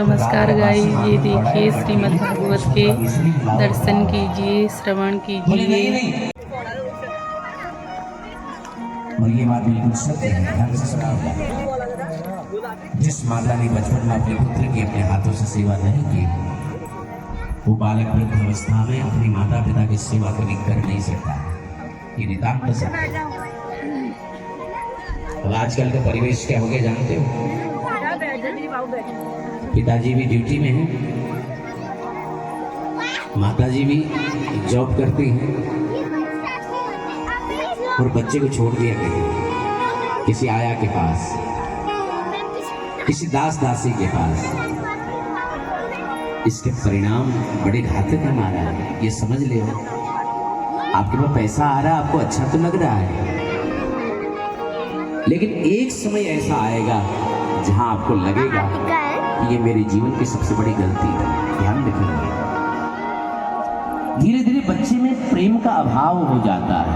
नमस्कार गाइस, ये देखिए श्रीमद् भागवत के दर्शन कीजिए, श्रवण कीजिए। और ये बात बिल्कुल सत्य है, ध्यान से सुनिएगा। जिस माता ने बचपन में अपने पुत्र की अपने हाथों से सेवा नहीं की, वो बालक वृद्ध अवस्था में अपनी माता पिता की सेवा कभी कर नहीं सकता। ये नितांत सत्य है। अब आजकल का परिवेश क्या हो गया जानते हो? पिताजी भी ड्यूटी में हैं, माताजी भी जॉब करती हैं और बच्चे को छोड़ दिया गया किसी आया के पास, किसी दास दासी के पास। इसके परिणाम बड़े घातक है महाराज, ये समझ ले। आपके पास पैसा आ रहा है, आपको अच्छा तो लग रहा है, लेकिन एक समय ऐसा आएगा जहां आपको लगेगा कि ये मेरे जीवन की सबसे बड़ी गलती है। ध्यान रखिए, धीरे धीरे बच्चे में प्रेम का अभाव हो जाता है,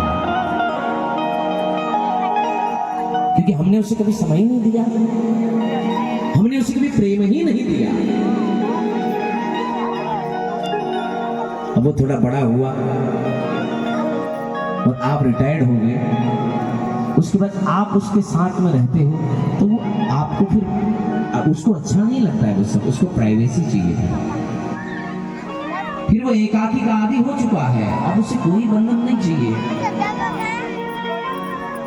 क्योंकि हमने उसे कभी समय ही नहीं दिया, हमने उसे कभी प्रेम ही नहीं दिया। अब वो थोड़ा बड़ा हुआ और आप रिटायर्ड हो गए, उसके बाद आप उसके साथ में रहते हो तो वो आपको फिर उसको अच्छा नहीं लगता है, उसको प्राइवेसी चाहिए। फिर वो एकाकी का आदी हो चुका है, अब उसे कोई बंधन नहीं चाहिए।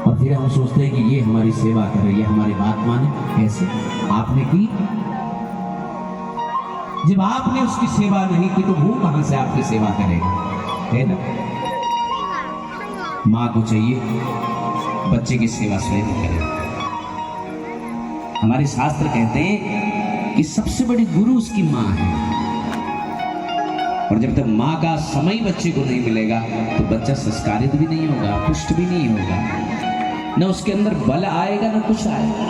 और फिर हम सोचते हैं कि ये हमारी सेवा करे, ये हमारी बात माने। कैसे? आपने की? जब आपने उसकी सेवा नहीं की तो वो कहां से आपकी सेवा करेगा? है ना? माँ को चाहिए बच्चे की सेवा स्वयं करे। हमारे शास्त्र कहते हैं कि सबसे बड़ी गुरु उसकी माँ है, और जब तक माँ का समय बच्चे को नहीं मिलेगा तो बच्चा संस्कारित भी नहीं होगा, पुष्ट भी नहीं होगा, न उसके अंदर बल आएगा न कुछ आएगा।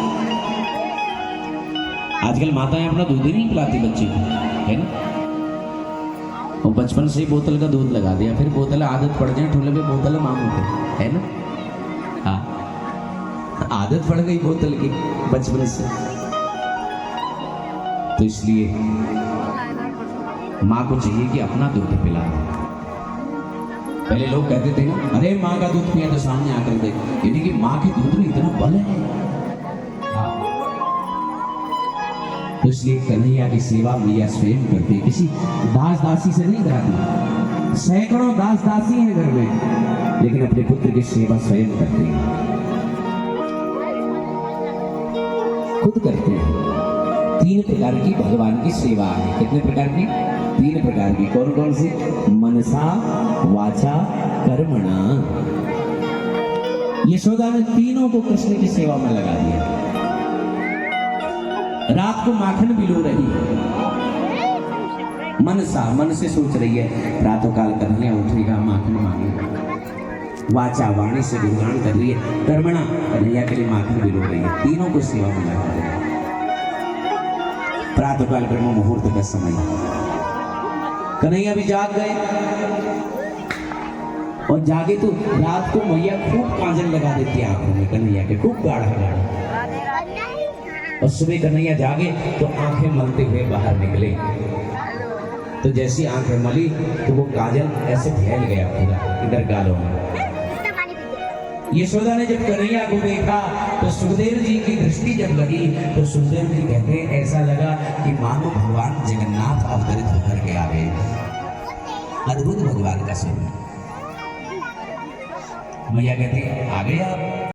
आजकल माताएं अपना दूध ही नहीं पिलाती बच्चे को, है ना? और बचपन से ही बोतल का दूध लगा दिया, फिर बोतल आदत पड़ जाए, ठोले पे बोतल मांगो, है ना? हाँ, आदत पड़ गई बोतल की बचपन से। तो इसलिए माँ को चाहिए कि अपना दूध पिला। पहले लोग कहते थे ना, अरे माँ का दूध पिया तो सामने आकर देख, यानी कि माँ के दूध में इतना बल है। तो इसलिए कन्हैया की सेवा मैया स्वयं करती, किसी दास दासी से नहीं कराती। सैकड़ों दास दासी हैं घर में, लेकिन अपने पुत्र की सेवा स्वयं करती है, खुद करते हैं। 3 प्रकार की भगवान की सेवा है। कितने प्रकार की? 3 प्रकार की। कौन कौन सी? मनसा, वाचा, कर्मणा। यशोदा ने तीनों को कृष्ण की सेवा में लगा दिया। रात को माखन बिलो रही है, मनसा, मन से सोच रही है रातों काल कन्हैया उठेगा, माखन मांगेगा। वाचा, वाणी से गुणगान कर रही है। कर्मणा, कन्हैया के लिए माखन बिलो रही है। तीनों को सेवा में लगा दिया। प्रातःकाल ब्रह्म मुहूर्त का समय, कन्हैया भी जाग गए, और जागे तो रात को मैया खूब काजल लगा देती है आंखों में कन्हैया के, खूब गाढ़ा गाढ़ा। और सुबह कन्हैया जागे तो आंखें मलते हुए बाहर निकले, तो जैसी आंखें मली तो वो काजल ऐसे फैल गया पूरा इधर गालों में। यशोदा ने जब कन्हैया को देखा तो सुखदेव जी की दृष्टि जब लगी तो सुखदेव जी कहते हैं ऐसा लगा कि मानो भगवान जगन्नाथ अवतरित होकर के आ गए। अद्भुत भगवान का स्वरूप। मैया कहती आ गए आप।